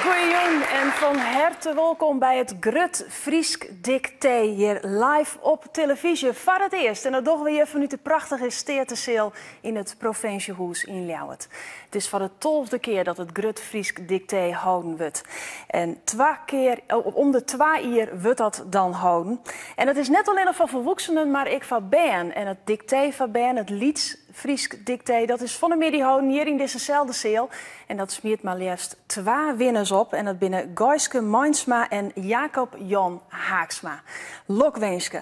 Goeiejoen en van harte welkom bij het Grut Friesk Dicté hier live op televisie voor het eerst. En dat doen we hier vanuit de prachtige Steerteseel in het Provinciehuis in Ljouwert. Het is voor de 12e keer dat het Grut Friesk Dicté houden wordt. En om de 2 jaar wordt dat dan houden. En het is net alleen nog van volwassenen, maar ik van Ben. En het dicté van Ben, het Lieds Friesk Dicté, dat is van de middag houden hier in dezezelfde zeel. En dat smeert maar liefst 2 winners op. En dat binnen Geuske Mainsma en Jacob Jan Haaksma. Lokwenske.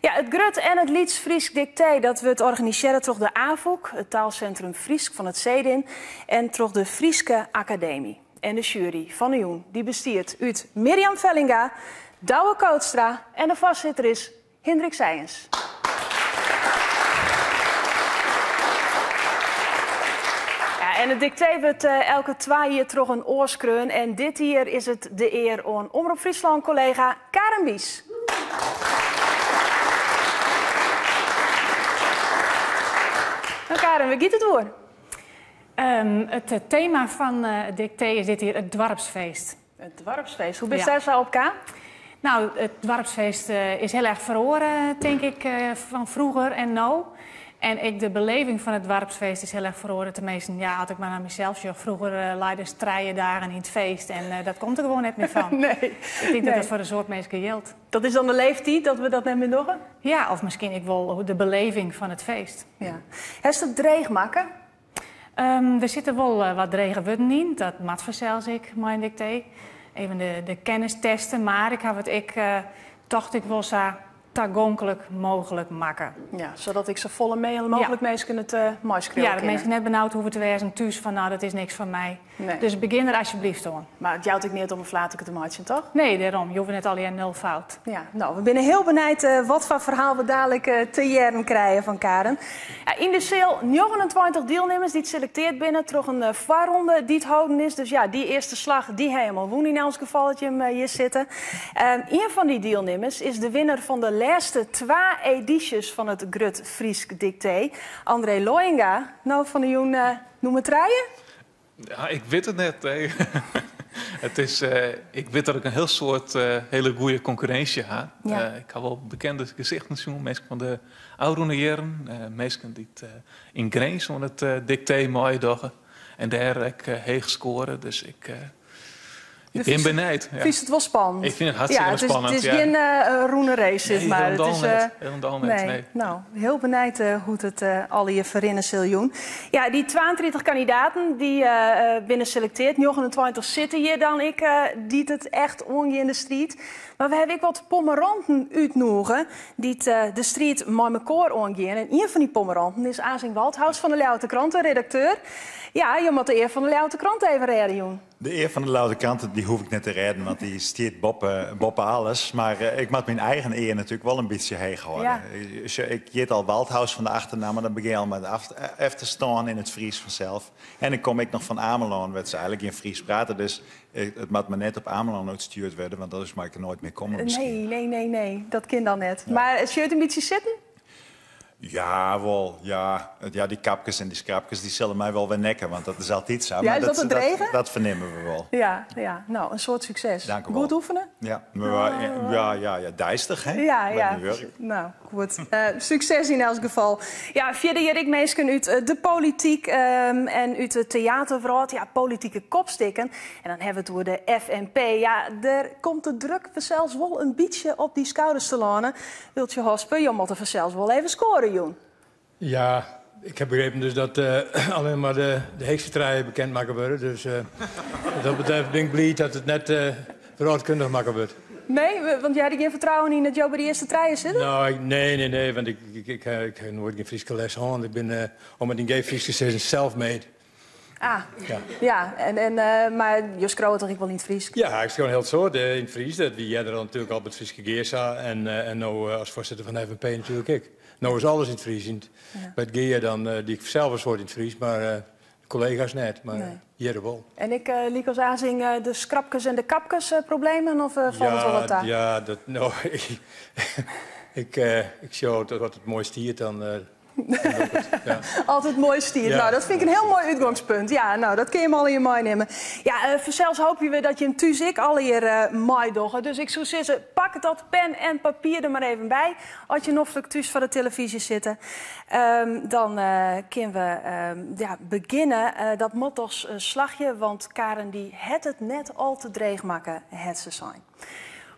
Ja, het Grut en het Lieds Friesk Dicté dat wordt organiseren door de AVOEK, het taalcentrum Friesk van het Zedin, en door de Frieske Academie. En de jury van de Joen, die bestiert uit Mirjam Vellinga, Douwe Kootstra en de voorzitter is Hendrik Seijens. En het dicté wordt elke 2 jaar terug een oorskreun. En dit jaar is het de eer aan Omroep Friesland collega Karen Bies. Nou Karen, wie gaat het door? Het thema van het dicté is dit hier het dorpsfeest. Het dorpsfeest. Hoe ben je daar zo op elkaar? Nou, het dorpsfeest is heel erg verloren, denk ik, van vroeger en nu. En de beleving van het dorpsfeest is heel erg verloren. Tenminste, ja, had ik maar naar mezelf gezegd. Vroeger leidde strijden dagen in het feest. En dat komt er gewoon net meer van. Nee. Ik denk dat dat voor een soort mensen geldt. Dat is dan de leeftijd dat we dat net meer doen? Ja, of misschien ik wel de beleving van het feest. Ja. Heeft het dreig maken? Er zitten wel wat dregen woorden in. Dat mat vanzelfs ik, mijn dicté. Even de kennis testen. Maar ik heb het dacht ik wel zo toegankelijk mogelijk maken. Ja, zodat ik zo volle mogelijk mensen het maaischreeuwen. Ja, dat mensen net benauwd hoeven te wezen thuis van nou, dat is niks van mij. Nee. Dus begin er alsjeblieft aan. Maar het jouwt ik niet om een flaatje te maken, toch? Nee, daarom. Je hoeft net alleen 0 fout. Ja, nou, we zijn heel benieuwd wat voor verhaal we dadelijk te jaren krijgen van Karen. In de sale 29 deelnemers die het selecteerd binnen, toch een voorronde die het houden is. Dus ja, die eerste slag, die helemaal woen in ons gevalletje hier zitten. Een van die deelnemers is de winnaar van de laatste 2 edities van het Grut Friesk Dicté. André Loinga. Nou, van de Joen, noem het rijden? Ja, ik weet het net. Het is, ik weet dat ik een heel soort hele goede concurrentie heb. Ja. Ik heb wel bekende gezichten zien, mensen van de oude jaren, mensen die in Greens van het dicté mooi dagen. En daar heb ik heeg scoren, dus ik ben benieuwd. Ja. Vind je het wel spannend? Ik vind het hartstikke spannend. Het is geen roene race, nee, maar helemaal het is helemaal nee. Nou, heel benieuwd hoe het al je verinnen ziljoen. Ja, die 32 kandidaten die binnen selecteert, 29 zitten hier dan die het echt onge in de street. Maar we hebben ook wat pommeranten uitnodigen die de street met elkaar omgaan. En een van die pommeranten is Azing Waldhaus van de Ljouwerte Krant, redacteur. Ja, je moet de eer van de Ljouwerte Krant even redden, Joen. De eer van de Ljouwerte Krant die hoef ik net te redden, want die stiert boppen alles. Maar ik moet mijn eigen eer natuurlijk wel een beetje heen houden. Ja. Ik jeet al Waldhaus van de achternaam, maar dan begin je al met af te staan in het Fries vanzelf. En dan kom ik nog van Ameland, waar ze eigenlijk in Fries praten. Dus het moet me net op Ameland uitgestuurd worden, want dat is maar ik er nooit meer komen misschien. Nee, dat kind dan net. Ja. Maar het shirt een beetje zitten? Ja, wel. Ja, die kapjes en die scrapjes die zullen mij wel weer nekken, want dat is altijd zo. Ja, maar is dat een regen? Dat vernemen we wel. Ja, nou, een soort succes. Dank u wel. Goed oefenen? Ja, dijstig, hè? Ja. Nou, goed. Succes in elk geval. Ja, verder hier ik mensen uit de politiek en uit het theaterverhaal. Ja, politieke kopstikken. En dan hebben we het door de FNP. Ja, er komt de druk zelfs wel een beetje op die schouders te lanen. Wilt je hospen? Je moet er zelfs wel even scoren, Joen. Ja, ik heb begrepen dus dat alleen maar de heksentraaien bekend maken worden. Dus wat dat betreft ben ik blij dat het net verantwoordkundig maken wordt. Nee, want jij had geen vertrouwen in dat jou bij de eerste treien zitten? Nou, nee, want ik heb nooit geen Friese les gehad. Ik ben, om het in geen Friese gezegd, self-made. Ah, ja. Maar je schreeuwt toch ik wel niet Fries? Ja, ik schreeuw heel soort in Fries. Dat wie jij er natuurlijk al met Fries gegeerd en nou als voorzitter van de FNP natuurlijk ik. Nou is alles in het Fries. Bij het Geer dan, die ik zelf een soort in het Fries, maar collega's net. Maar hier wel. En ik liek als aanzien de scrapkes en de kapkes problemen, of valt het wel wat daar? Ik show dat wat het mooiste hier dan Ja. Altijd mooi stier. Ja. Nou, dat vind ik een heel mooi uitgangspunt. Ja, nou, dat kun je hem al in je mij nemen. Ja, zelfs hopen we dat je hem thuis ik al hier mij doggen. Dus ik zou zeggen, pak dat pen en papier er maar even bij. Als je nog thuis voor de televisie zitten. Dan kunnen we beginnen. Dat moet toch slagje, want Karen die het net al te dreig maken, het ze zijn.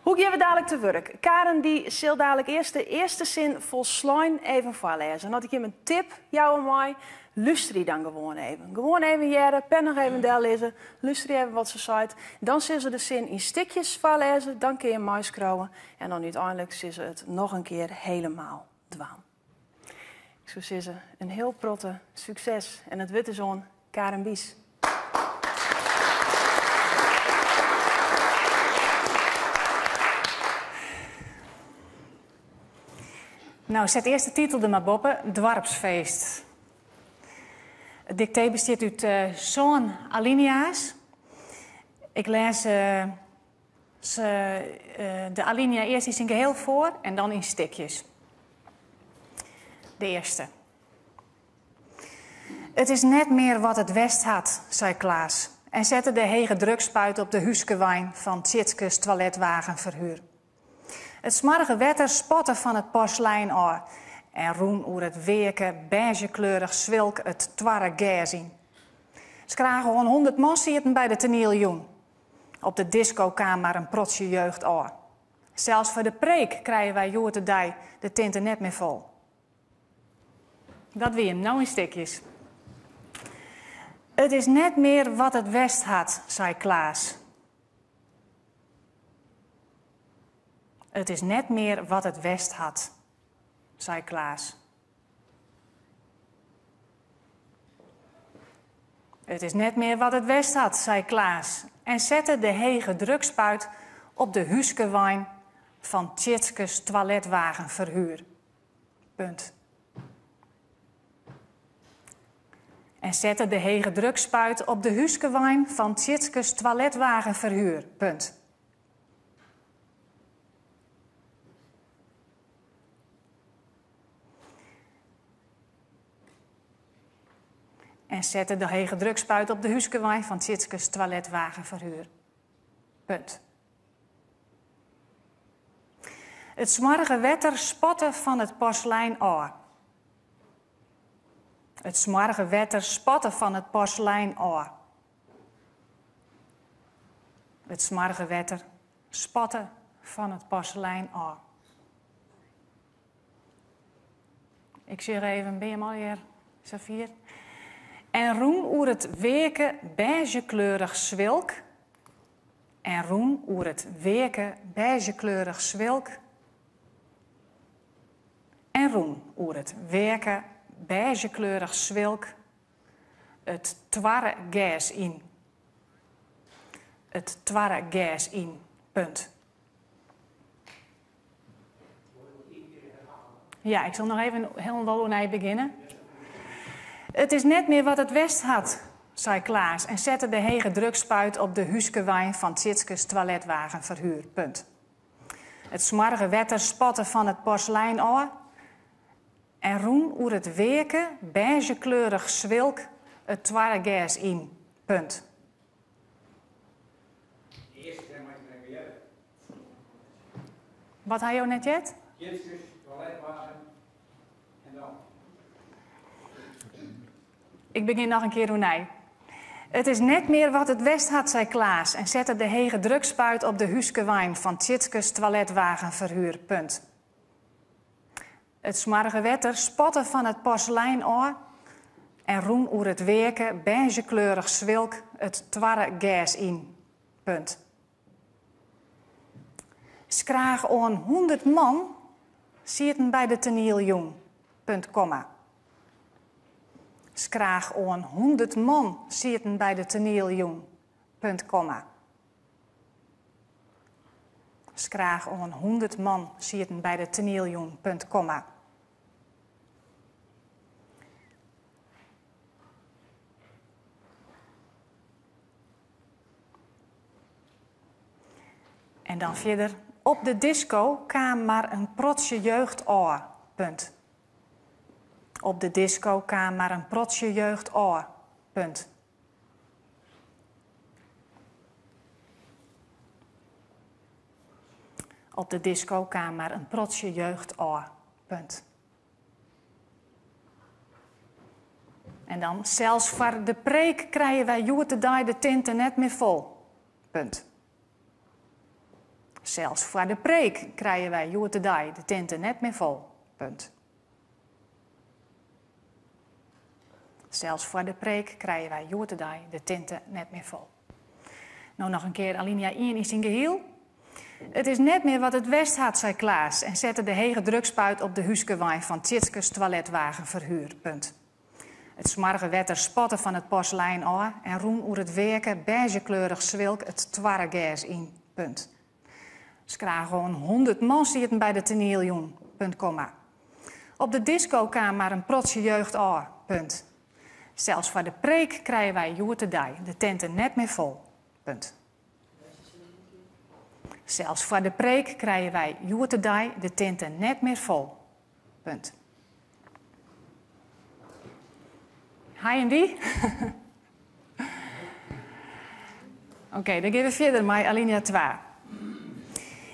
Hoe gaan we dadelijk te werk? Karen die zal dadelijk eerst de eerste zin vol slijn even voorlezen. En had ik je een tip, jou en mij, luister die dan gewoon even. Gewoon even jaren, pen nog even daar lezen, luister even wat ze zei. Dan zullen ze de zin in stukjes voorlezen, dan kun je mij scrollen. En dan uiteindelijk zullen ze het nog een keer helemaal dwaan. Ik zou zeggen, een heel protte succes. En het witte zoon, Karen Bies. Nou, zet eerst de titel er maar boppen. Dwarpsfeest. Het dicté bestaat uit zo'n alinea's. Ik lees de alinea eerst in zijn geheel voor en dan in stukjes. De eerste. Het is net meer wat het West had, zei Klaas. En zette de hege drukspuit op de huskewijn van Tjitskes toiletwagenverhuur. Het smarrige wetter spotte van het porselein oor. En roen oer het weerke, beigekleurig zwilk het twarre gazing. Ze kragen gewoon 100 man zitten bij de tennieljoen. Op de discokamer een protsje jeugd oor. Zelfs voor de preek krijgen wij joertedij de tinten net meer vol. Dat wie hem nou in stukjes. Het is net meer wat het West had, zei Klaas. Het is net meer wat het West had, zei Klaas. Het is net meer wat het West had, zei Klaas. En zette de hege drukspuit op de huskewijn van Tjitskes toiletwagenverhuur. Punt. En zette de hege drukspuit op de huskewijn van Tjitskes toiletwagenverhuur. Punt. En zette de hege drukspuit op de huskewijn van Tjitskes toiletwagenverhuur. Punt. Het smarrige wetter spotte van het porselein oor. Het smarrige wetter spotte van het porselein oor. Het smarrige wetter spotte van het porselein oor. Ik zeg even, ben je al hier, Safir? En roen oer het weerke beigekleurig zwilk. En roen oer het weerke beigekleurig zwilk. En roen oer het weerke beigekleurig zwilk. Het twarre gas in. Het twarre gas in. Punt. Ja, ik zal nog even helemaal naar beginnen. Het is net meer wat het West had, zei Klaas en zette de hege drukspuit op de huskewijn van Tjitskes toiletwagenverhuur. Punt. Het smarrige wetter spotte van het porselein oor en roen oer het weerke beigekleurig zwilk het twarre gas in. Punt. Wat had je net jet? Tjitskes toiletwagen en dan. Ik begin nog een keer Roenij. Het is net meer wat het West had, zei Klaas en zette de hege drukspuit op de huskewijn van Tjitskes toiletwagenverhuur. Punt. Het smarrige wetter spotte van het porselein oor en roen oer het weerke beigekleurig zwilk het twarre gas in. Punt. Skraag on 100 man zitten bij de tennieljoen. Punt, komma. Skraag on 100 man zitten bij de tennieljoen. Punt, komma. Skraag on 100 man zitten bij de tennieljoen. Punt, komma. En dan verder. Op de disco kwam maar een protsje jeugd oor. Punt. Op de disco kwam maar een protsje jeugd oor. Punt. Op de disco kwam maar een protsje jeugd oor. Punt. En dan, zelfs voor de preek krijgen wij joertedij de tinten net meer vol. Punt. Zelfs voor de preek krijgen wij joertedij de tinten net meer vol. Punt. Zelfs voor de preek krijgen wij joertedij de tinten net meer vol. Nou nog een keer alinea 1 in zijn geheel. Het is net meer wat het West had, zei Klaas, en zette de hege drukspuit op de huskewijn van Tjitskes toiletwagen verhuur. Punt. Het smarge wetter spotte van het porselein af en roen oer het werken beigekleurig zwilk het twarregas in. Punt. Ze kragen gewoon 100 man zitten bij de toneeljoen. Punt, komma. Op de disco kwam maar een protsje jeugd af. Punt. Zelfs voor de preek krijgen wij joertedij de tenten net meer vol. Punt. Zelfs voor de preek krijgen wij joertedij de tenten net meer vol. Punt. Hij en die? Oké, dan gaan we verder met alinea 2.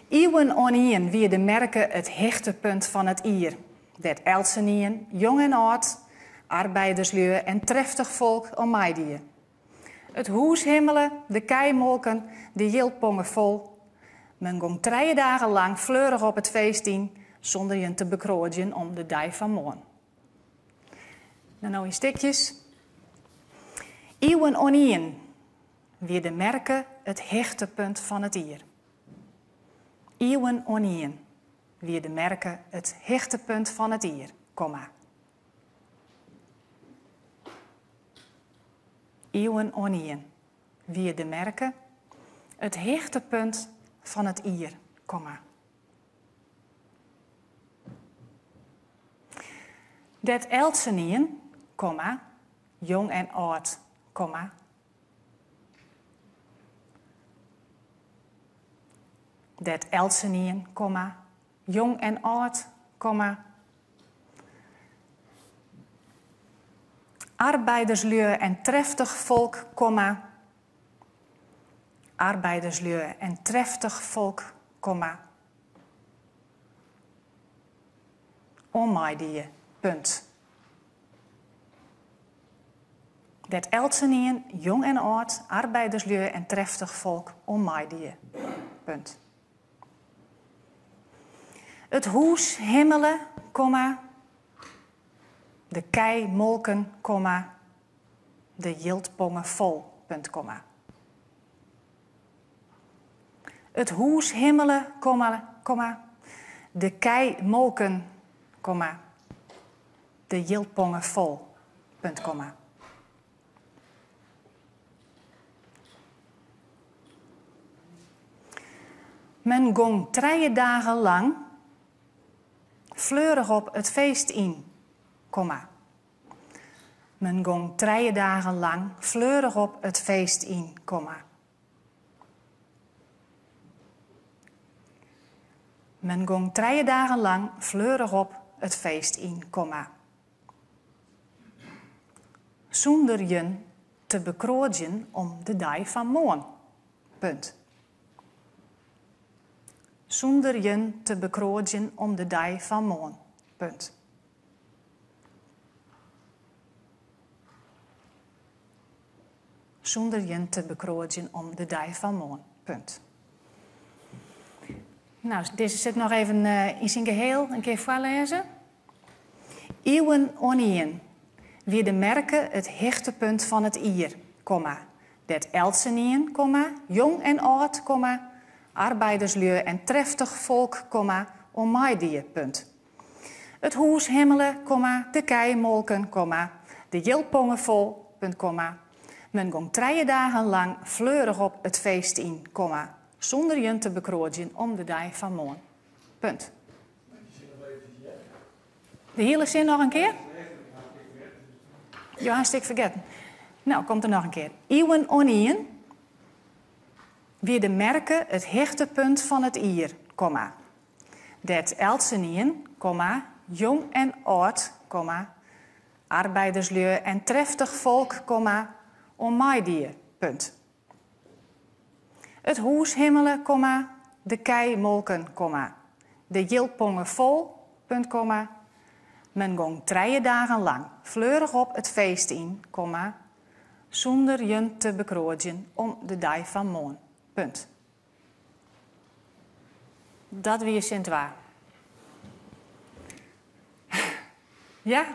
Eeuwen onien wie de merken het hechtepunt van het ier. Dat elsenien, jong en oud, arbeiderslui en treftig volk om mij. Het hoeshimmelen, de keimolken, de jilpongen vol. Men ging 3 dagen lang fleurig op het feest in, zonder je te bekrooien om de dij van morgen. Nou in stukjes. Eeuwen onien wie de merken het hechtepunt van het ier. Eeuwen onien wie de merken het hechtepunt van het ier, komma. Eeuwen onien wie de merken het hechtepunt van het ier, komma. Dat elsenien, komma, jong en oud, komma. Dat elsenien, komma, jong en oud, komma. Arbeiderslui en treftig volk, komma. Arbeiderslui en treftig volk, komma. Onmaaidie, punt. Dat elsenien, jong en oud, arbeiderslui en treftig volk, onmaaidie, punt. Het hoes himmelen, komma. De kei molken, komma. De jiltpongen vol, punt, komma. Het hoes himmelen, komma. De kei molken, komma. De jiltpongen vol, punt, komma. Men gong 3 dagen lang fleurig op het feest in, komma. Men gong 3 dagen lang fleurig op het feest in, komma. Men gong 3 dagen lang fleurig op het feest in, komma. Zonder je te bekrooien om de dij van morgen, punt. Zonder je te bekrooien om de dij van morgen, punt. Zonder je te bekrooien om de dij van morgen, punt. Nou, deze zit nog even in zijn geheel, een keer voorlezen. Eeuwen onien, wie de merken het hechtepunt van het ier, komma. Dat elsenien, komma, jong en oud, komma, arbeiderslui en treftig volk, komma, onmaaidie, punt. Het hoes himmelen, komma, de kei molken, komma, de jilpongen vol, punt, komma. Men gong 3 dagen lang fleurig op het feest in, komma, zonder je te bekrooien om de dij van morgen, punt. De hele zin nog een keer? Ja, hartstikke vergeten. Nou, komt er nog een keer. Eeuwen onien, wie de merken het hechtepunt van het ier, komma. Dat elsenien, komma, jong en oud, komma, arbeiderslui en treftig volk, om maaidie, punt. Het hoes himmelen, de kei molken, de jilpongen vol, punt, men gong 3 dagen lang fleurig op het feest in, zonder je te bekroodjen om de dag van morgen, punt. Dat wie je Sint-Waar. Ja,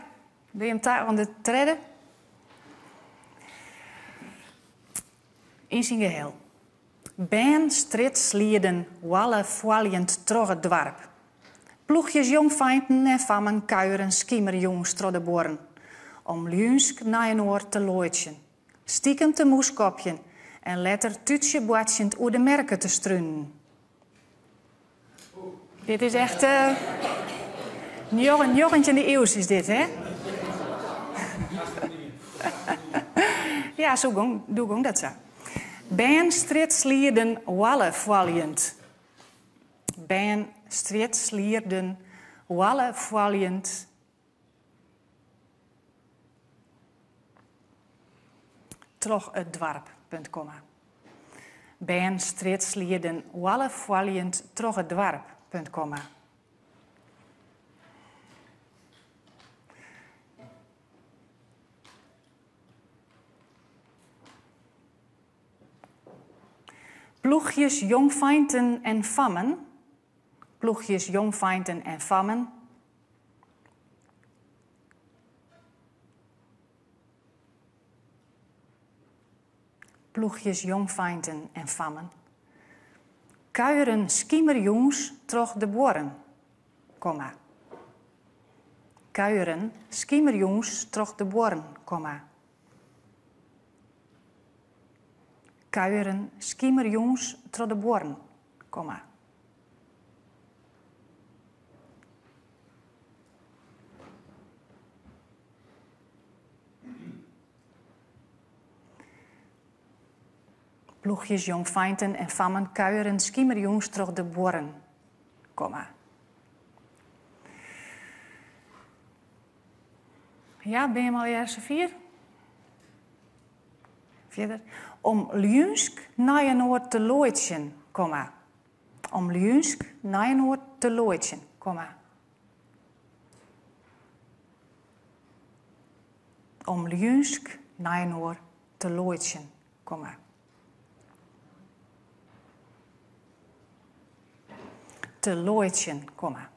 ben je hem daar aan de treden? In zijn geheel. Ben stritslierden walle foaljend trog het dwarp. Ploegjes jongfeinten en fammen kuieren schiemerjongs tro de borren. Om luunsk naar een oor te looitjen. Stiekem te moeskopjen en letter tutsje boatsjend oer de merken te struinen. Dit is echt... een jochentje in de eeuws is dit, hè? Ja, zo doe ik dat zo. Ben stritslierden walle foaljend. Ben stritslierden walle foaljend. Trog het dwarp, punt, komma. Ben stritslierden walle foaljend trog het dwarp, punt, komma. Ploegjes jongfeinten en fammen. Ploegjes jongfeinten en fammen. Ploegjes jongfeinten en fammen. Kuieren schiemerjongs trog de borren, komma. Kuieren schiemerjongs trog de borren, komma. Kuieren schiemerjongs tro de borren, komma. Ploegjes jongfeinten en fammen kuieren schiemerjongs tro de borren, komma. Ja, ben je al eerst 4? Verder. Om luunsk naar een oor te looitjen, komma. Om luunsk naar een oor te looitjen, komma. Om luunsk naar een oor te looitjen, komma. Te looitjen, komma.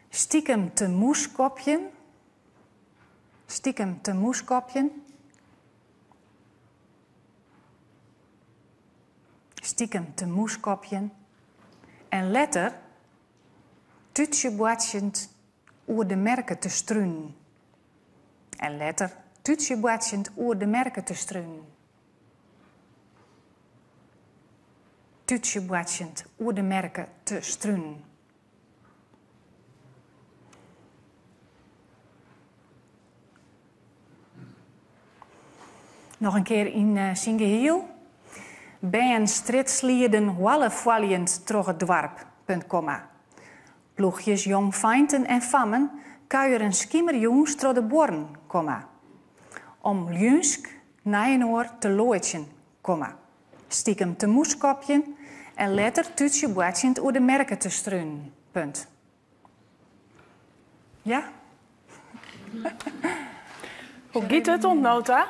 Stiekem te moeskopjen. Stiekem te moeskopjen. Stiekem te moeskopjen. En letter tutsje boatsjend oer de merken te struinen. En letter tutsje boatsjend oer de merken te struinen. Tutsje boatsjend oer de merken te struinen. Nog een keer in zijn geheel. Ben stritslierden walle foaljend trog het dwarp, punt, komma. Ploegjes jongfeinten en fammen kuieren schiemerjongs tro de borren, komma. Om luunsk naar een oor te looitjen, komma. Stiekem te moeskopjen en letter tutsje boatsjend oer de merken te struinen, punt. Ja? Hoe giet het ontnota?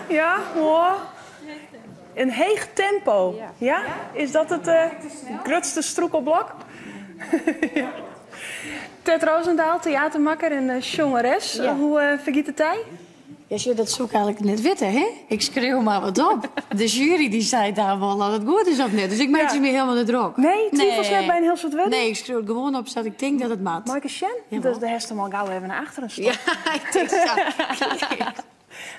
Ja, hoor. Een heeg tempo. Ja? Is dat het grootste stroekelblok? Ja. Ted Roosendaal, theatermakker en jongeres. Ja. Hoe vergiet het hij? Ja, dat zou ik eigenlijk net weten, hè? Ik schreeuw maar wat op. De jury die zei daar wel dat het goed is of net. Dus ik maak ze me helemaal de druk. Nee, twijfels net bij een heel soort wedden? Nee, ik schreeuw gewoon op zodat ik denk dat het maakt. Maaike Sjen? Dus de hest hem al gauw even naar achteren staan. Ja, ik denk zo.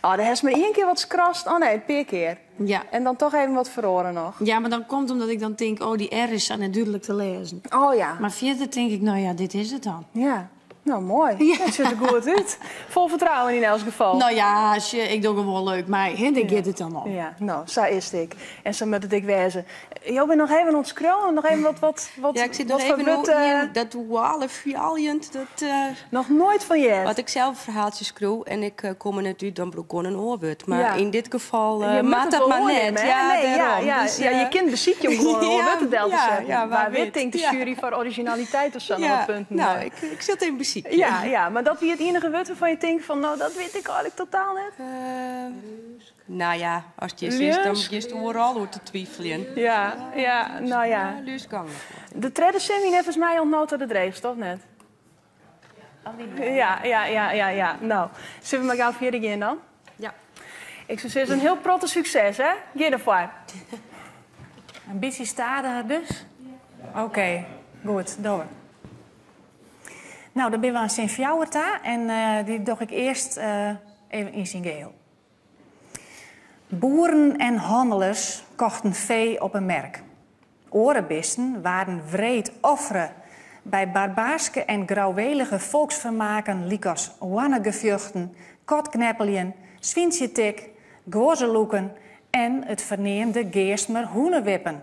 Oh, de hest maar 1 keer wat skrast. Oh nee, een paar keer. Ja. En dan toch even wat verloren nog. Ja, maar dan komt omdat ik dan denk, oh, die R is dan net duidelijk te lezen. Oh ja. Maar verder denk ik, nou ja, dit is het dan. Ja. Nou, mooi. Het ziet er goed uit. Vol vertrouwen in elk geval. Nou ja, ik doe gewoon leuk, maar dan gaat het dan al. Ja, nou, zo is het. En zo moet het ik wezen. Jo, ben nog even ontscrollen. Nog even wat Ja, ik zit wat nog even verwut, in dat duale fialient. Dat, nog nooit van je. wat ik zelf verhaaltjes schreeuw en ik kom er natuurlijk dan broek een oorbut. Maar Ja. in dit geval Je moet maakt het dat wel maar net. hoornemen, hè? Ja, Nee, daarom. ja, Dus, ja, je kind beziet je hem gewoon Ja, wat het del te ja, zeggen. ja, waar waar wit wit. denkt de Ja. jury voor originaliteit of zo nog ja, wat punten. nou, ik zit in muziek. ja, maar dat wie het enige wut waarvan je denkt van, nou, dat weet ik eigenlijk totaal net. Nou ja, als het is, dan is het overal door te twijfelen. Ja, nou ja. Luusgang. De tredde semi heeft volgens mij ontnood door de dreef, toch net? Ja. Nou, zullen we maar gauw verder gaan dan? Ja. Ik zou zeggen, een heel protte succes, hè? Ga ervoor. Ambitie stadiger dus? Oké, goed, door. Nou, dan ben we aan Sint-Fjouwerta en die doe ik eerst even in zijn geheel. Boeren en handelers kochten vee op een merk. Orenbisten waren wreed offeren bij barbaarske en grauwelige volksvermaken liekos wannegevjuchten, kotkneppeljen, zwientjetik, gozeloeken en het verneemde geestmer hoenenwippen.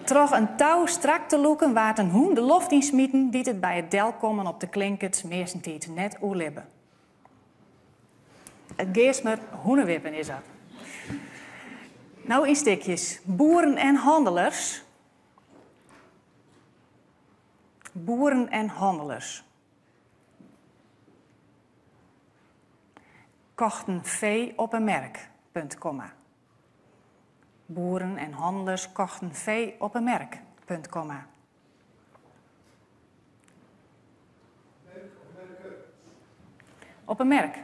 Troch een touw strak te loeken waard een hoen de loft insmieten die het bij het del komen op de klinkets meestentijd net oerlibben. Het geestmer hoenenwippen is dat. Nou in stukjes. Boeren en handelers. Boeren en handelers. Kochten vee op een merk. Punt, komma. Boeren en handelaars kochten vee op een merk. Punt, komma. Op een merk.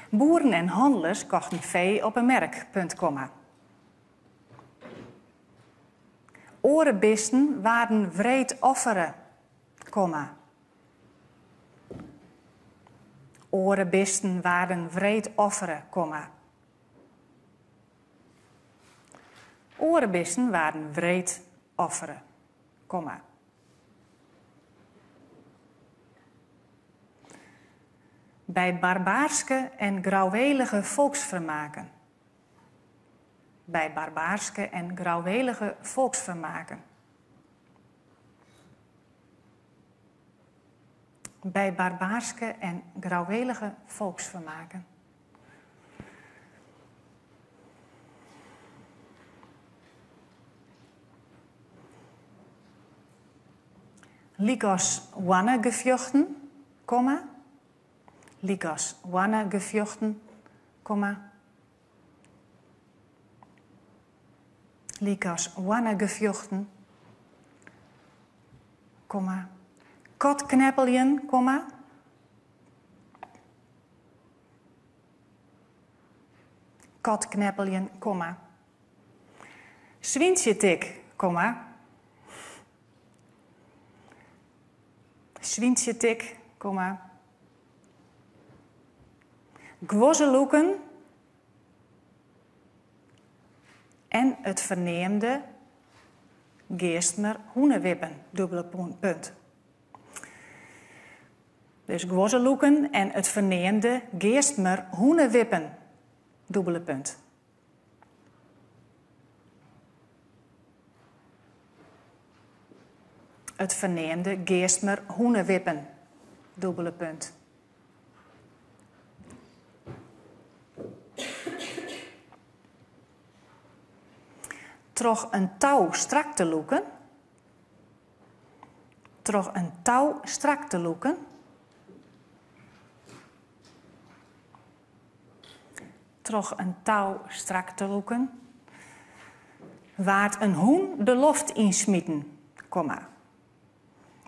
Boeren en handelaars kochten vee op een merk. Punt, komma. Orenbisten waren wreed offeren. Komma. Orenbisten waren wreed offeren, komma. Orenbisten waren wreed offeren, komma. Bij barbaarske en grauwelige volksvermaken. Bij barbaarske en grauwelige volksvermaken. Bij barbaarske en grauwelige volksvermaken. Liekos wannegevjochten, komma. Liekos wannegevjochten, komma. Liekos wannegevjochten, komma. Kotkneppeljen, komma. Kotkneppeljen, komma. Zwientjetik, komma. Zwientjetik, komma. Gwozeloeken en het verneemde geestmer hoenenwippen, dubbele punt. Dus gwozeloeken en het verneemde geestmer hoenenwippen, dubbele punt. Het verneemde geestmer hoenenwippen, dubbele punt. Troch een touw strak te loeken. Troch een touw strak te loeken. Troch een touw strak te loeken. Waard een hoen de loft insmieten, komma.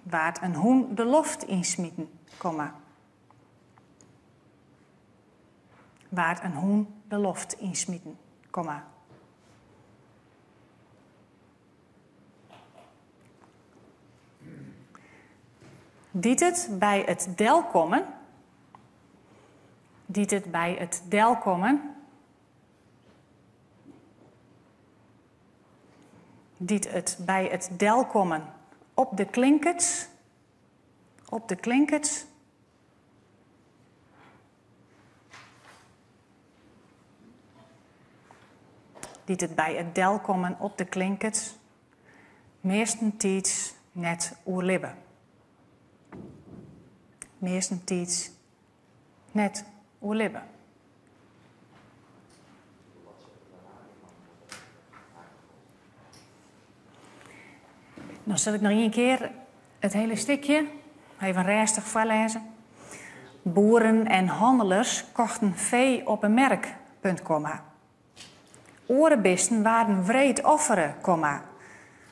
Waard een hoen de loft insmieten, komma. Waard een hoen de loft insmieten, komma. Diet het bij het del komen. Diet het bij het del komen. die het bij het del komen op de klinkers. Op de klinkers. Die het bij het del komen op de klinkers. Meestentijd net oerlibben. Meestentijd net oerlibben. Dan zal ik nog een keer het hele stukje even rustig voorlezen. Boeren en handelers kochten vee op een merk, punt, komma. Orenbisten waren wreed offeren, komma.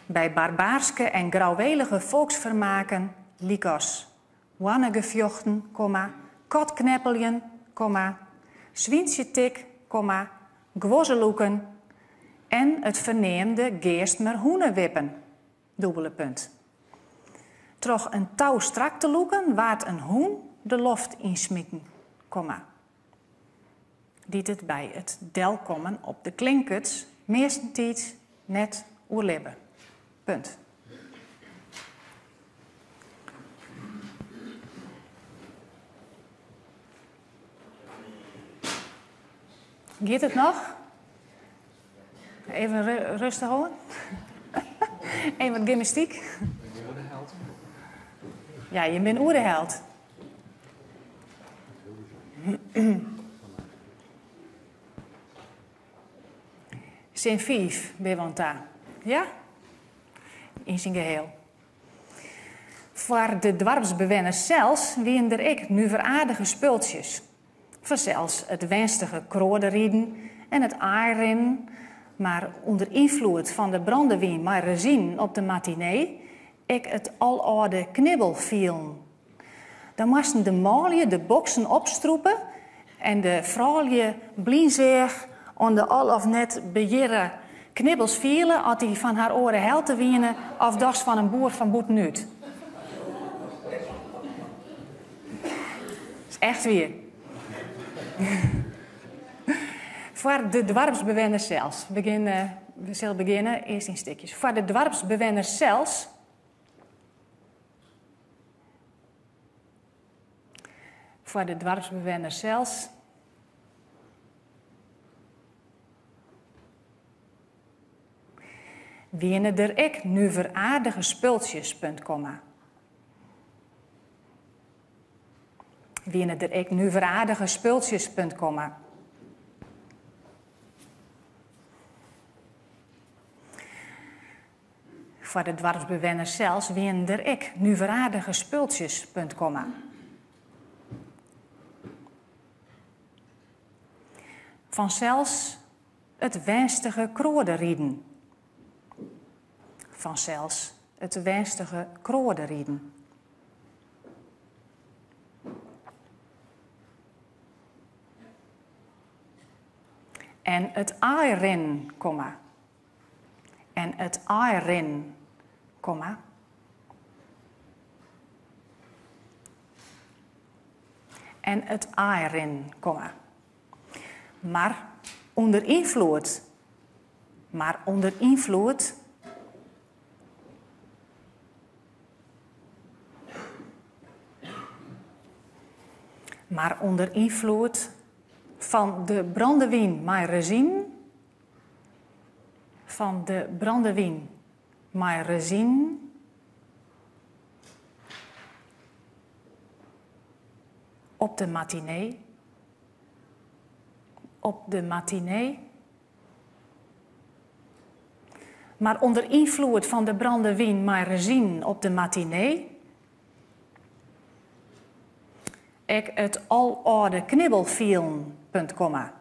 Bij barbaarske en grauwelige volksvermaken, likos, wannegevjochten, kotkneppeljen, zwientjetik, gwozzeloeken en het verneemde geestmer hoenenwippen, dubbele punt. Troch een touw strak te loeken, waard een hoen de loft insmikken, die het bij het del komen op de klinkers, meestentijd net oerlibben. Punt. Gaat het nog? Even rustig houden. Even wat gymnastiek. Ja, je bent oerheld. Zin 5 ben je daar. Ja? In zijn geheel. Voor de dorpsbewoners zelfs wien er ik nu veraardige spultjes. Voor zelfs het wenstige krodenrieden en het aarrennen, maar onder invloed van de brandewijn met rezine op de matinee, ik het aloude knibbel vielen. Dan moesten de maalje de boksen opstroepen en de vrouwje blien zich aan de al of net begeerde knibbels vielen als die van haar oren hel te wienen of dags van een boer van Boetenuut. Is echt weer. Voor de dorpsbewoners zelfs. We zullen beginnen eerst in stukjes. Voor de dorpsbewoners zelfs. Voor de dorpsbewoners zelfs. Wienen er ik nu veraardige spultjes, punt, komma. Wienen er ik nu veraardige spultjes, punt, komma. Voor de dorpsbewoners zelfs wienen er ik nu veraardige spultjes, punt, komma. Vanzelfs het wenstige krodenrieden. Vanzelfs het wenstige krodenrieden. En het airin, komma. En het airin, komma. En het airin, komma. Maar onder invloed. Maar onder invloed. Maar onder invloed van de brandewijn met rezine. Van de brandewijn met rezine. Op de matinee. Op de matinee. Maar onder invloed van de brandewijn met rezine op de matinee. Ik het aloude knibbel vielen, punt, komma.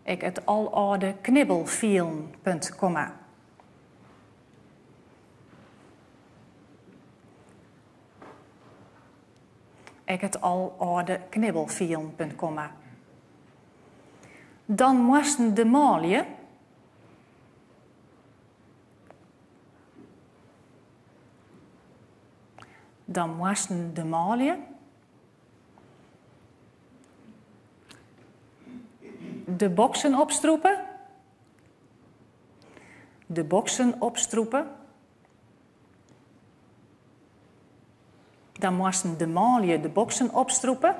Ik het aloude knibbel vielen, punt, komma. Ik het aloude knibbel vielen, punt, komma. Dan moesten de maalje. Dan moesten de maalje. De boksen opstroepen. de boksen opstroepen. Dan moesten de manlje de boksen opstroepen.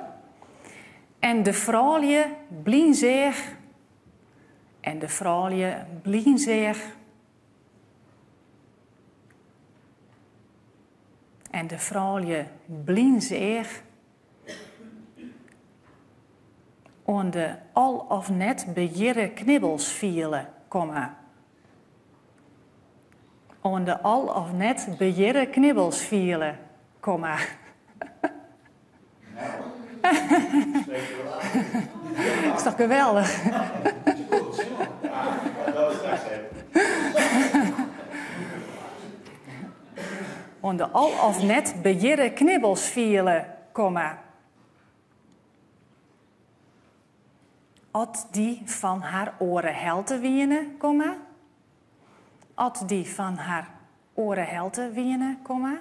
En de vrouwlje blien zich. En de vrouwlje blien zich. En de vrouwlje blien zich. On de al of net bejirre knibbels vielen, komma. On de al of net bejirre knibbels vielen, komma. Dat is toch geweldig? On de al of net bejirre knibbels vielen, komma. At die van haar oren helte wienen, komma. At die van haar oren helte wienen, komma.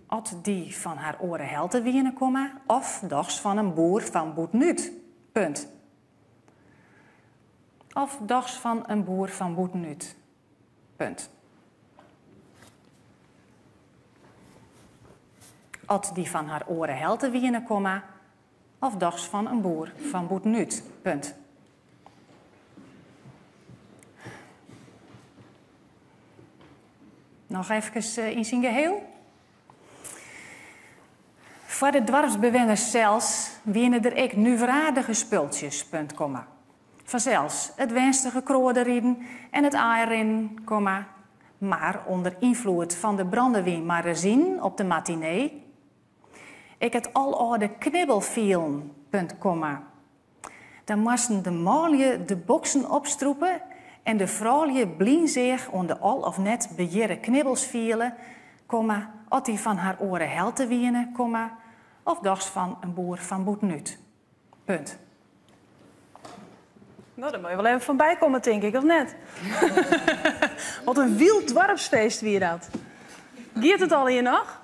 At die van haar oren helte wienen, komma. Of dochs van een boer van Boetnuut. Punt. Of dochs van een boer van Boetnuut. Punt. At die van haar oren helte wienen, komma. Of dochs van een boer van Boetnuut. Punt. Nog even in zijn geheel. Voor de dwarpsbewoners zelfs wienen er ik nuveraadige spultjes, punt, komma. Vanzelfs het wenstige krooderieden en het aaien, komma. Maar onder invloed van de brandewijn Marezien op de matinee. Ik het aloude knibbelvielen, punt, komma. Dan moesten de maalje de boksen opstroepen en de vrouwlje blien zich onder al of net bejirre knibbels vielen, komma, at die van haar oren helte wienen, komma, of dochs van een boer van Boetnuut. Punt. Nou, daar moet je wel even van bij komen, denk ik, of net? Wat een wild dwarpsfeest wie dat. Giert het al hier nog?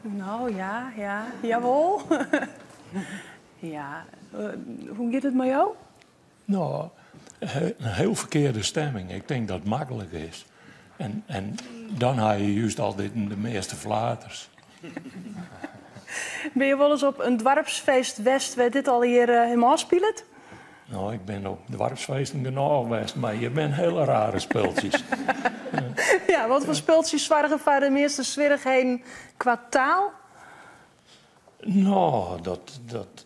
Nou, ja, jawel. Ja, hoe gaat het met jou? Nou, een heel verkeerde stemming. Ik denk dat het makkelijk is. En dan heb je juist altijd de meeste flaters. Ben je wel eens op een dwarpsfeest West, werd dit al hier helemaal speelt? Nou, ik ben op dwarpsfeesten genoeg geweest, maar je bent hele rare spultjes. Ja, wat voor spultjes zorgen voor de meeste zwierigheden qua taal? Nou,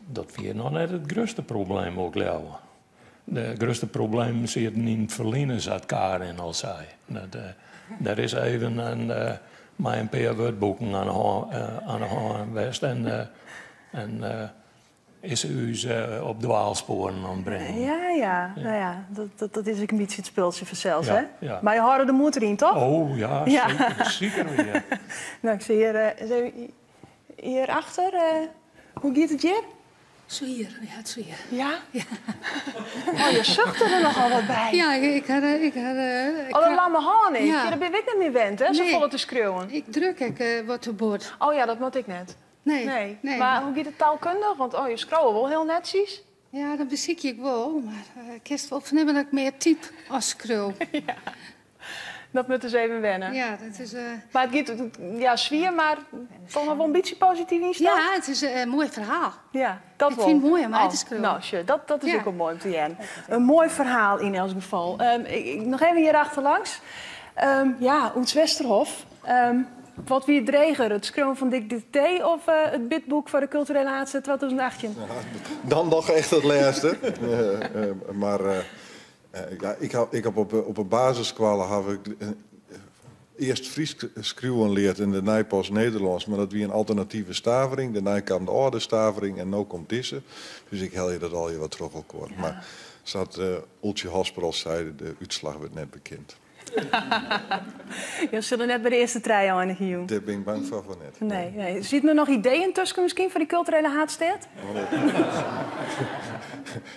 dat vind je nog net het grootste probleem ook, Leo. De grootste probleem zit in het verliezen uit elkaar en al zei. Er is even maar een paar woordboeken aan de hand geweest en is u op dwaalsporen aan het brengen. Ja. Nou ja, dat is ook een beetje het spultje vanzelfs, Ja, hè? ja. Maar je hoorde de moed erin, toch? Oh ja, zeker weer. Nou, ik zie hierachter, hoe gaat het hier? Zo hier, ja, het zo hier. Ja? Oh, je zucht er nogal wat bij. Ja, ik had Oh, dat laat me houden. Ja. Daar ben ik niet meer wend, hè? Zo Nee. vol te schreeuwen. Ik druk wat te boord. Oh ja, dat moet ik net. Nee. Maar hoe gaat het taalkundig? Want je scrollen wel heel netjes. Ja, dat beziek ik wel, maar ik kies wel vernemen dat ik meer type als scroll. Dat moet dus even wennen. Ja, dat is... Maar het gaat, ja, sfeer, maar toch nog wel een beetje positief in staan? Ja, het is een mooi verhaal. Ja, dat Ik wel. vind het mooi om uit te schreeuwen. Nou, sure, dat is Ja. ook een mooi om te jen. Een mooi verhaal in elk geval. Nog even hier achterlangs. Ja, ons Westerhof. Wat wie dreger, het schreeuwen van Dick de T of het bidboek voor de culturele aardse 2018? Dan nog echt het laatste. Ja, ik heb op een basisschool heb ik eerst Fries schreeuwen geleerd in de Nijpas Nederlands, maar dat wie een alternatieve stavering. Daarna kwam de oude stavering en nu komt deze. Dus ik hel je dat al je wat terug op. Ja. Maar zat Ultje Hospitals zei, de uitslag werd net bekend. Je zullen net bij de eerste trui aan de jongen. Daar ben ik bang van net. Nee. Ziet er nog ideeën tussen misschien voor die culturele haatsteed?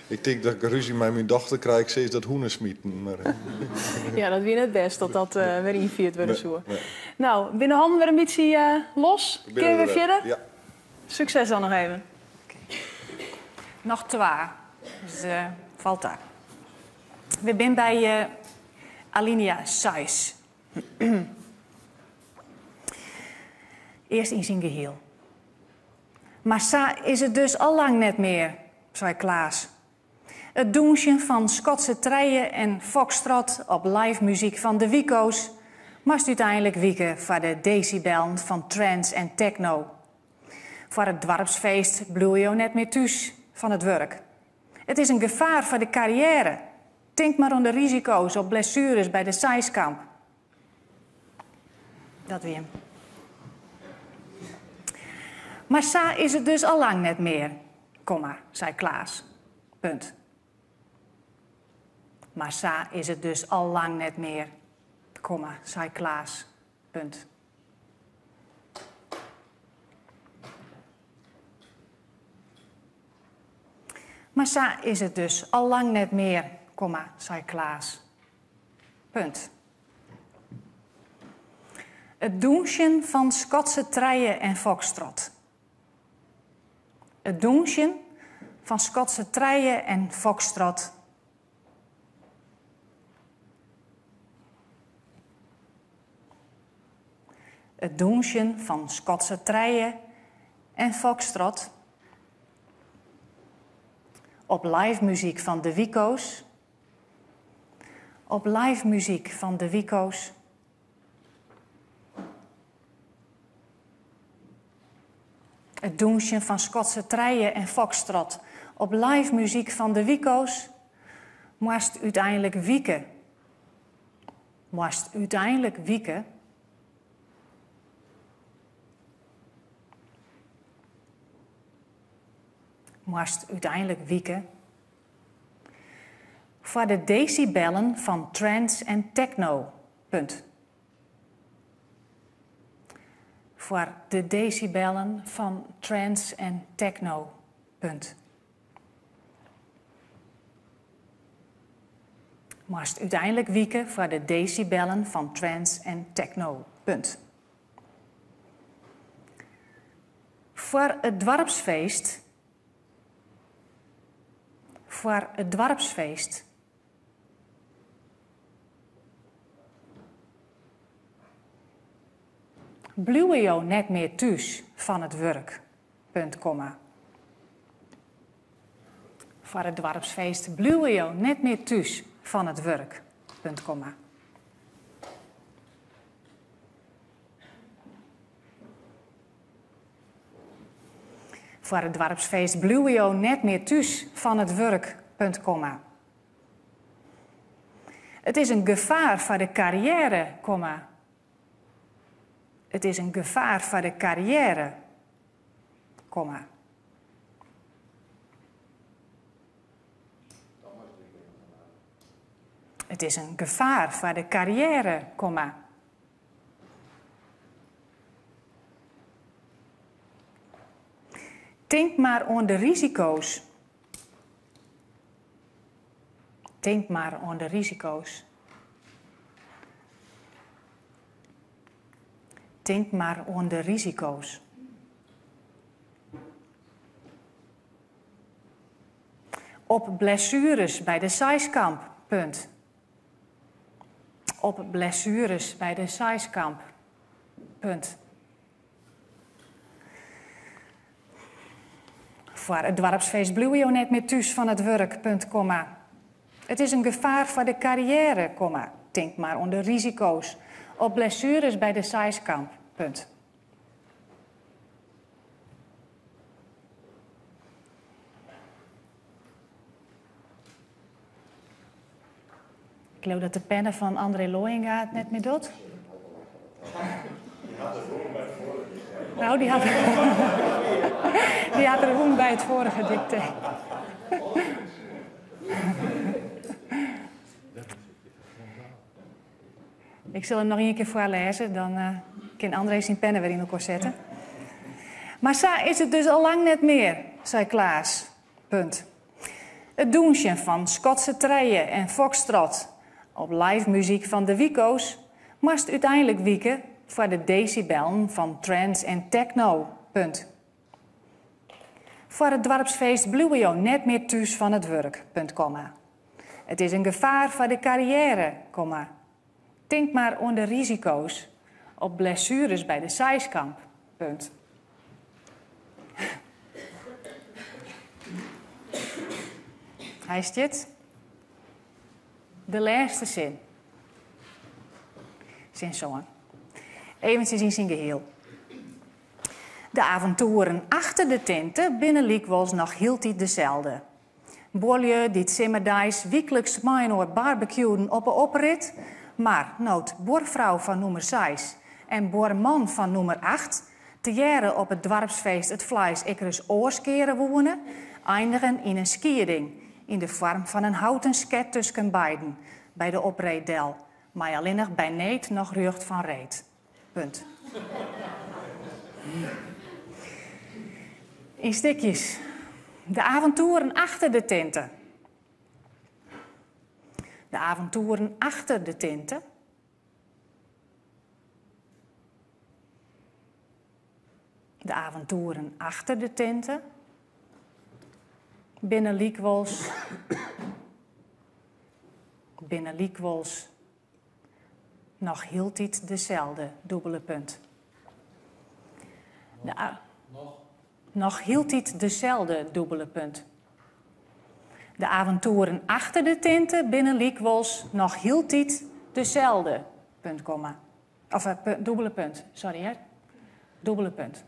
Ik denk dat ik ruzie met mijn dochter krijg, steeds dat hoenen smieten. Maar, Ja, dat wie het best dat dat weer invierd wordt. Nee. Nou, binnen handen weer een beetje los. Kun je weer verder? Ja. Succes dan nog even. Nog 2. Dus valt daar. We zijn bij alinea 6. Eerst in zijn geheel. Maar sa is het dus al lang net meer, zei Klaas. Het doensje van Schotse treien en foxtrot op live muziek van de Wico's moest uiteindelijk wieken voor de decibellen van trance en techno. Voor het dorpsfeest bloei je net meer thuis van het werk. Het is een gevaar voor de carrière. Denk maar aan de risico's op blessures bij de Seiskamp. Dat weer. Maar sa is het dus al lang net meer, zei Klaas. Punt. Maar sa is het dus al lang net meer, zei Klaas. Punt. Maar sa is het dus al lang net meer, zei Klaas. Punt. Het doensje van Schotse treien en foxtrot. Het doensje van Schotse treien en foxtrot. Het doensje van Schotse treien en foxtrot. Op live muziek van de Wico's. Op live muziek van de Wico's. Het doensje van Schotse treien en foxtrot. Op live muziek van de Wico's moest uiteindelijk wieken. Moest uiteindelijk wieken. Moest uiteindelijk wieken. Voor de decibellen van trance en techno. Punt. Voor de decibellen van trance en techno. Punt. Moest uiteindelijk wieken voor de decibellen van trance en techno. Punt. Voor het dorpsfeest. Voor het dorpsfeest. Bluwe je net meer thuis van het werk. Punt, komma. Voor het dorpsfeest bluwe je net meer thuis van het werk. Punt, komma. Voor het dorpsfeest bluwe je net meer thuis van het werk. Punt, komma. Het is een gevaar voor de carrière, komma. Het is een gevaar voor de carrière, komma. Het is een gevaar voor de carrière, komma. Denk maar aan de risico's. Denk maar aan de risico's. Denk maar aan de risico's. Op blessures bij de Seiskamp. Punt. Op blessures bij de Seiskamp. Punt. Voor het dorpsfeest bluwe je net meer thuis van het werk. Punt, komma. Het is een gevaar voor de carrière, komma. Denk maar aan de risico's. Op blessures bij de Seiskamp. Punt. Ik geloof dat de pennen van André Looyinga het net meer doet. Nou, die had er gewoon bij het vorige dicté. Ik zal hem nog een keer voorlezen, dan kan André zijn pennen weer in elkaar zetten. Maar zo is het dus al lang net meer, zei Klaas. Punt. Het doensje van Schotse treien en foxtrot op live muziek van de Wico's moest uiteindelijk wieken voor de decibellen van trance en techno. Punt. Voor het dorpsfeest blijven je net meer thuis van het werk. Het is een gevaar voor de carrière, Denk maar aan de risico's op blessures bij de zijskamp. Hij is dit. De laatste zin. Zin zo'n. Eventjes in zijn geheel. De avonturen achter de tenten binnen Liekwols nog hield dezelfde. Bolje die simmerdijs wekelijks mijn barbecuen op een oprit, maar nood boervrouw van nummer 6 en boerman van nummer 8 te jaren op het dorpsfeest het vlees ikkers oorskeren wonen, eindigen in een skierding in de vorm van een houten sket tussen beiden bij de opreeddel, maar alleen nog bij neet nog rucht van reet. Punt. In stukjes. De avonturen achter de tenten. De avonturen achter de tenten. De avonturen achter de tenten. Binnen Liekwols. Binnen Liekwols. Nog hield dit dezelfde, dubbele punt. Nog hield dit dezelfde, dubbele punt. De avonturen achter de tenten binnen Liekwols, nog hield dit dezelfde, punt, komma. Of dubbele punt, sorry hè. Dubbele punt.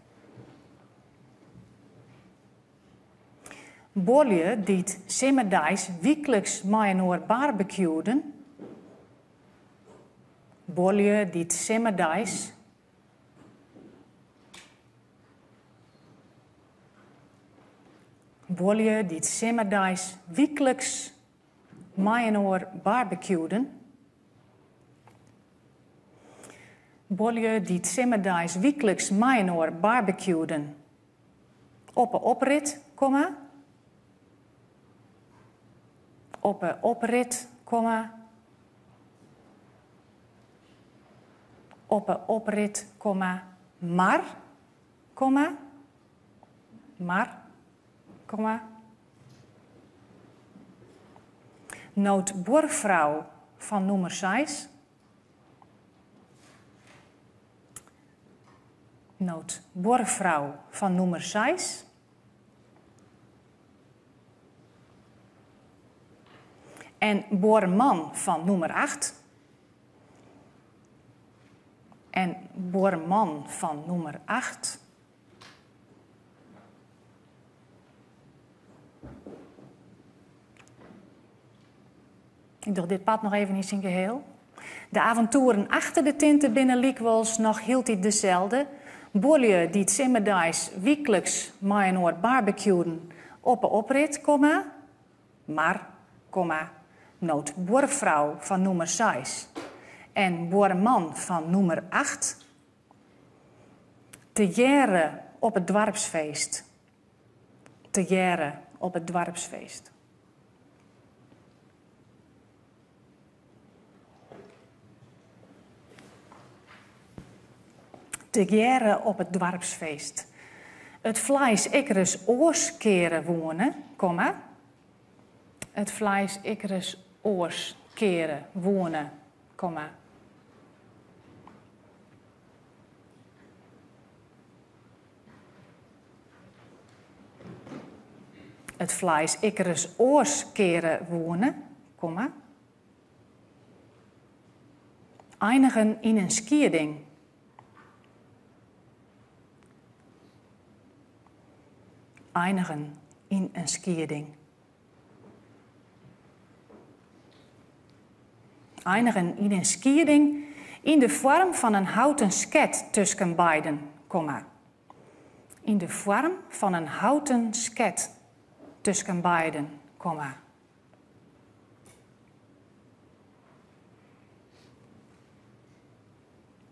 Bolje die simmerdijs wekelijks mijnoor barbecueden. Bolje die simmerdijs Bolje die simmerdijs wekelijks mijnoor barbecueden. Bolje die simmerdijs wekelijks mijnoor barbecueden. Op een oprit, komma. Op een oprit, komma. Op een oprit, komma. Maar, nood boervrouw van nummer 6. Nood boervrouw van nummer 6. En boerman van nummer 8. En boerman van nummer 8. Ik doe dit pad nog even in zijn geheel. De avonturen achter de tinten binnen Liekwols nog hield hij dezelfde. Bolje die simmerdijs wekelijks mijnoor barbecuen op een oprit, komma. Maar, komma, nood boervrouw van nummer 6 en boerman van nummer 8 te jaren op het dorpsfeest. Te jaren op het dorpsfeest. Te jaren op het dorpsfeest. Het vlees ikkeres oorskeren wonen, komma. Het vlees ikkeres oorskeren wonen, komma. Het vlees ikkeres oorskeren wonen, komma. Eindigen in een skierding. Eindigen in een skierding. Eindigen in een skierding in de vorm van een houten sket tussen beiden, komma. In de vorm van een houten sket tussen beiden, komma.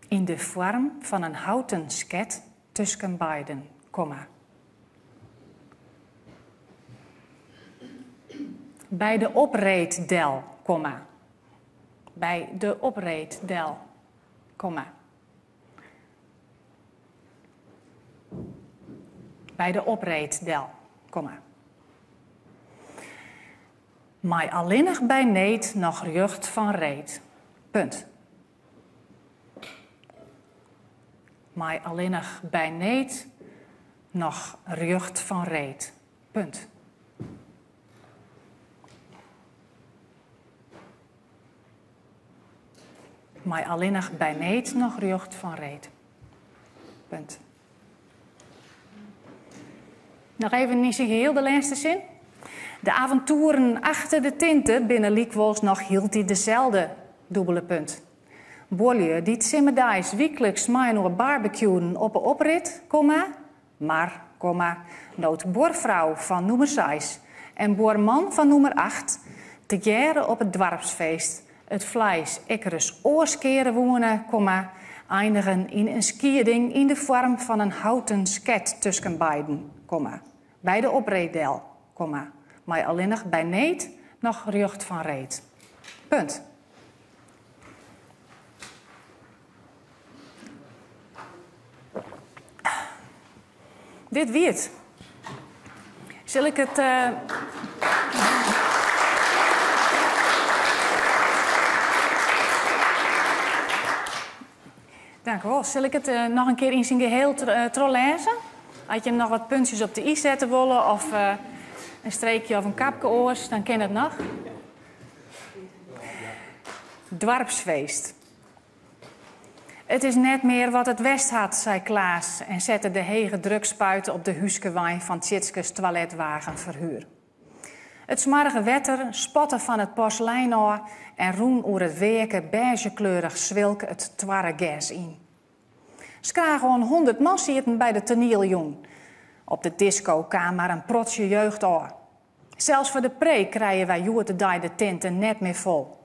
In de vorm van een houten sket tussen beiden, komma. Bij de opreeddel, komma. Bij de opreeddel, komma. Bij de opreeddel, komma. Mij alleenig bij neet nog rjucht van reet. Punt. Mij alleenig bij neet nog rjucht van reet. Punt. Mij alleenig bij neet nog rjucht van reet. Punt. Nog even niet geheel de laatste zin. De avonturen achter de tinten binnen Liekwols nog hield hij dezelfde dubbele punt. Bolje die simmerdijs wekelijks mijn barbecuen op een oprit, nood boorvrouw van nummer 6 en boorman van nummer 8 te jaren op het dorpsfeest. Het vlees ekkeres oorskeren wonen, eindigen in een skierding in de vorm van een houten sket tussen beiden, bij de opretdel, maar alleenig bij neet nog rjucht van reet. Punt. Dit wie het. Zal ik het... Dank u wel. Zal ik het nog een keer in zijn geheel lezen? Als je nog wat puntjes op de i zetten willen of een streekje of een kapje oors, dan ken het nog. Dwarpsfeest. Het is net meer wat het West had, zei Klaas en zette de hege drukspuiten op de huskewijn van Tjitskes toiletwagen verhuur. Het smarrige wetter spotte van het porselein af en roen oer het weken beigekleurig zwilk het twarre gas in. Skragen 100 man zitten bij de toneeljong. Op de disco kamer een protje jeugd aan. Zelfs voor de preek krijgen wij joertedij de tenten net meer vol.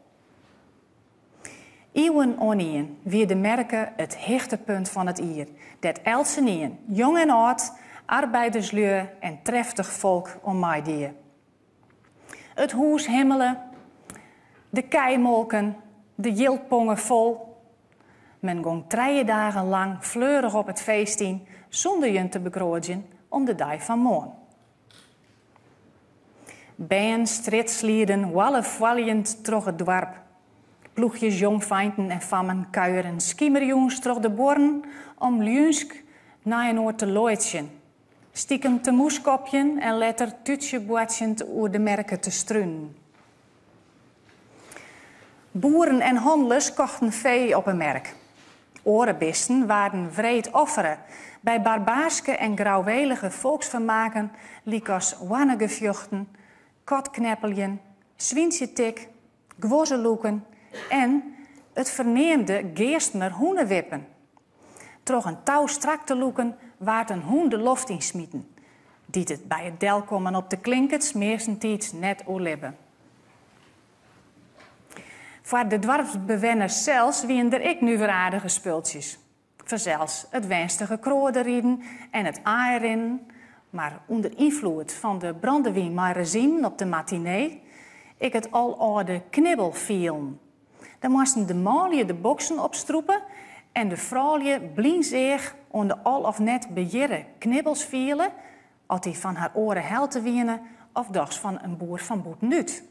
Eeuwen onien wie de merken het hichtepunt van het ier. Dat elsenien, jong en oud, arbeiderslui en treftig volk om mij die. Het hoes himmelen, de keimolken, de jiltpongen vol. Men ging 3 dagen lang fleurig op het feest in, zonder je te begrootjen om de dag van morgen. Band, stritslieden, wallen troch het dorp. Ploegjes jongfeinten en fammen kuieren, skiemerjongens troch de born om Ljunsk naar een oor te looitjen. Stiekem te moeskopjen en letter tutje boatjend oer de merken te struinen. Boeren en handels kochten vee op een merk. Orenbisten waren wreed offeren bij barbaarske en grauwelige volksvermaken, liekos wannegevjochten, kotkneppeljen, zwientjetik, gwozeloeken en het verneemde geestmer hoenenwippen. Troch een touw strak te loeken waard een hoen de loft in smieten, die het bij het del komen op de klinkets meestentijd net oerlibben. Voor de dwarpsbewenners zelfs wien er ik nu weer aardige spultjes. Verzels het wenstige kroordenrieden en het aairinnen, maar onder invloed van de brandewijn met regime op de matinee, ik het aloude knibbelfilm. Daar moesten de maalje de boksen opstroepen en de vrouwje blien zich onder al of net beheerde knibbels vielen, als die van haar oren helte wienen of dags van een boer van Boetnut.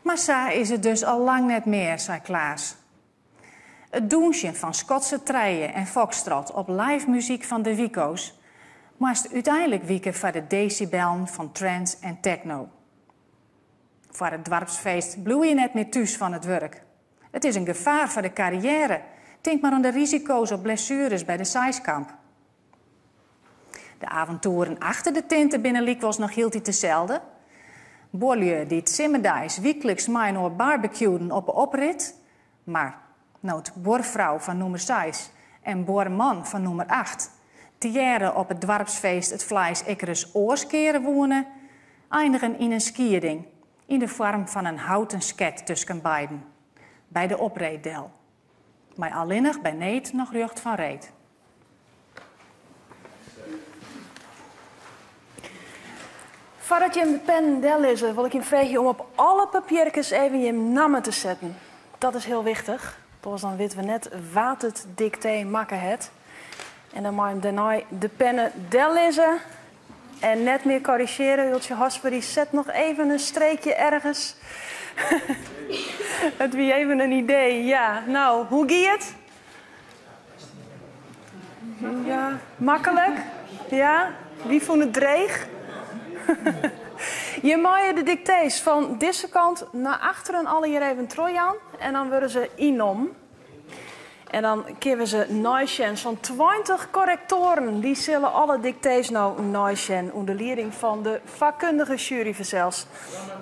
Maar zo is het dus al lang net meer, zei Klaas. Het doensje van Schotse treien en foxtrot op live muziek van de Wico's moest uiteindelijk wieken voor de decibellen van trance en techno. Voor het dwarpsfeest bloei je net meer thuis van het werk. Het is een gevaar voor de carrière. Denk maar aan de risico's op blessures bij de Seiskamp. De avonturen achter de tinten binnen Liekwols nog hield hij hetzelfde. Bolje die het simmerdijs wekelijks mijn barbecuen op een oprit, maar nood boorvrouw van nummer 6 en boorman van nummer 8 te jaren op het dwarpsfeest het vlees ekkeres oorskeren wonen, eindigen in een skierding in de vorm van een houten sket tussen beiden, bij de opretdel. Maar alleenig bij neet nog rjucht van reet. Voordat je hem de pen del lezen, wil ik je vragen om op alle papiertjes even je namen te zetten. Dat is heel wichtig. Dus dan weten we net wat het dicté maken het. En dan mag je daarna de pennen del lezen En net meer corrigeren, Jultje Hosper, zet nog even een streekje ergens. Het wie even een idee. Ja, nou, hoe gaat het? Ja, makkelijk. Ja, wie vond het dreig? Je maaien de dictées van deze kant naar achteren alle hier even trojan. En dan worden ze inom. En dan keren ze naaien van 20 correctoren. Die zullen alle dictées nou naaien onder leiding van de vakkundige jury zelfs.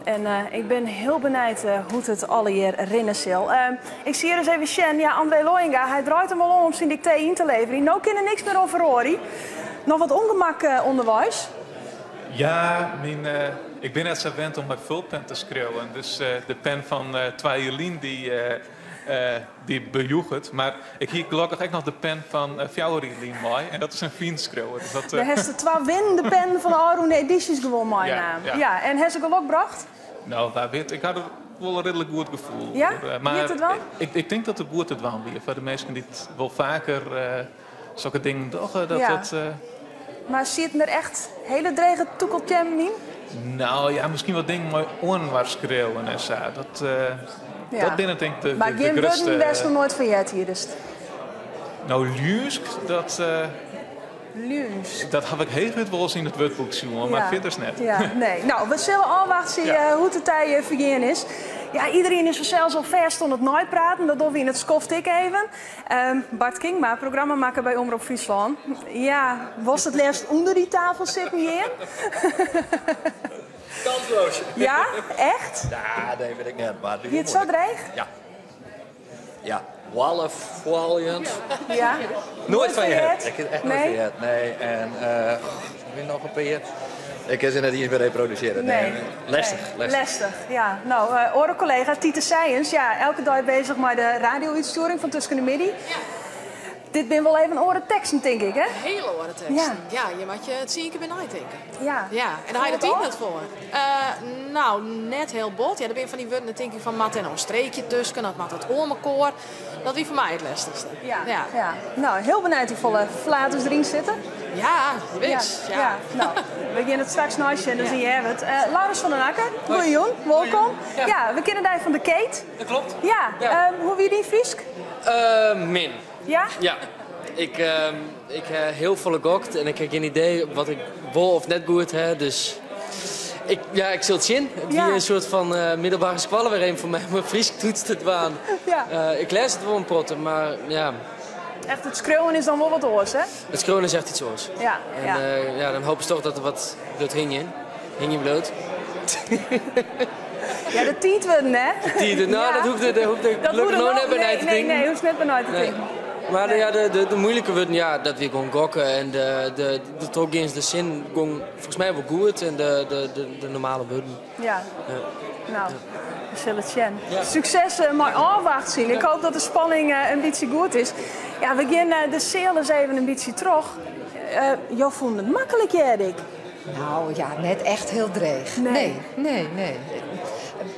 En ik ben heel benieuwd hoe het alle hier rinnen zal. Ik zie hier eens even Sjen. Ja, André Looyenga, hij draait hem wel om zijn dicté in te leveren. Nou kan er niks meer over horen. Nog wat ongemak onderwijs? Ja, ik ben net zo gewend om mijn vulpen te schreeuwen. Dus de pen van Twailien die bejoeg het. Maar ik hier gelukkig ook nog de pen van Fjouwerien mooi. En dat is een fien schreeuwen. Dus dat, de heeft de winnende pen van de Aroene edities gewonnen, mijn naam. Ja, en heeft ze geluk gebracht? Nou, waar weet ik. had er wel een redelijk goed gevoel. Ja? Maar het wel? Ik denk dat het goed het wel weer. Voor de mensen die het wel vaker zulke dingen doen. Maar zie je er echt hele drege toekeltje in? Nou ja, misschien wat dingen mooi onwaar schreeuwen en zo. Dat binnen denk ik de maar geen woorden best nog nooit van jij hier dus. Nou, Luusk, Luusk. dat heb ik heel goed wel eens in het woordboek zien, maar verder is net. Ja, nee. Nou, we zullen afwachten hoe de tijd vergaan is. Ja, iedereen is zelfs al verst om het nooit praten. Dat doen we in het skoft ik even. Bart Kingma, programmamaker bij Omroep Friesland. Ja, was het laatst onder die tafel zitten hier? Kansloos. Ja, echt? Ja, nee, weet ik net. Maar je het zo dreig? Ja. Ja. Wallen, ja. Nooit van je het. Ik heb echt nooit van je het. Nee. En weer nog een keer. Ik kan ze net niet meer reproduceren. Nee. Lastig. Ja. Nou, oren collega Tiete Science. Ja, elke dag bezig met de radio-uitsturing van Tussen de Midden. Ja. Dit ben wel even oren teksten, denk ik, hè? Hele oren teksten. Ja, je moet je het zie ik er benauwd denken. Ja. En daar ga je het ook net voor. Nou, net heel bot. Ja, daar ben je van die woorden, denk ik, van mat en een streekje tussen. Dat mat het oormekoor. Dat is voor mij het lastigste. Ja. Nou, heel benieuwd die volle flaters erin zitten. Ja, wis. Ja. Nou, we gaan het straks naast en dan zie je het. Laurens van den Akker, goeiejoen, welkom. Ja, we kennen die van de Kate. Dat klopt. Ja, hoe wie die Friesk? Min. Ja? Ja. Ik heel volle gokt en ik heb geen idee wat ik wil of net goed heb. Dus ik zul het zien. Het is een soort van middelbare squallen weer een voor mij. Maar Fries toetst het waan. Ja. Ik lees het wel een potten, maar ja. Echt, het schreeuwen is dan wel wat oors, hè? Het schreeuwen is echt iets oors. Ja. En dan hopen ze toch dat er wat bloed hing je bloed. Ja, de tiet worden, hè? De tiet, nou, dat hoeft gelukkig nog net bij te denken. Nee, hoeft net bij te denken. Maar de moeilijke woorden, dat we gewoon gokken. En de trokgains, de zin, gewoon volgens mij wel goed. En de normale woorden. Ja. Nou, we zullen het zien. Ja. Succes, maar afwacht zien. Ik hoop dat de spanning een beetje goed is. Ja, we gaan de sale eens even een beetje terug. Jij vond het makkelijk, Erik? Nou ja, net echt heel dreig. Nee.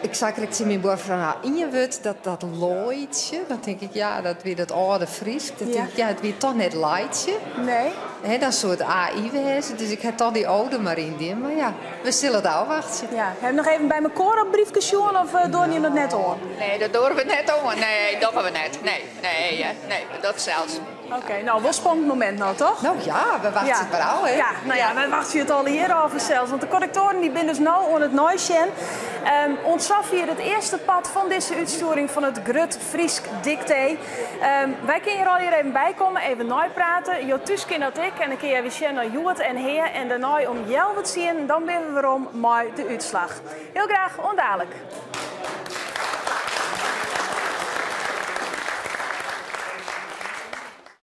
Ik zag het in mijn boer van in je wut dat looitje. Dan denk ik, dat weer dat oude Fries. Dat denk ik, het weer toch net lightje. Nee. Dat is een soort AI wezen. Dus ik heb toch die oude maar in die. Maar ja, we zullen het afwachten. Ja. Heb je nog even bij mijn koor op briefje zien of doen je het net om? Nee, dat doen we net om. Nee, dat doen we net. Nee, dat zelfs. Oké, nou, wel spannend moment nou, toch? Nou ja, we wachten het maar al, hè? Ja, nou ja, we wachten het al hier over zelfs. Want de correctoren die binnen dus nou aan het nooien. Ontzaf hier het eerste pad van deze uitsturing van het Grut Friesk Dicté. Wij kunnen hier al hier even bij komen, even nooit praten. Jotus ken dat ik en dan kun je weer zien naar Joet en Heer. En daarna om jou wat zien, dan ben we weer om met de uitslag. Heel graag, ondadelijk.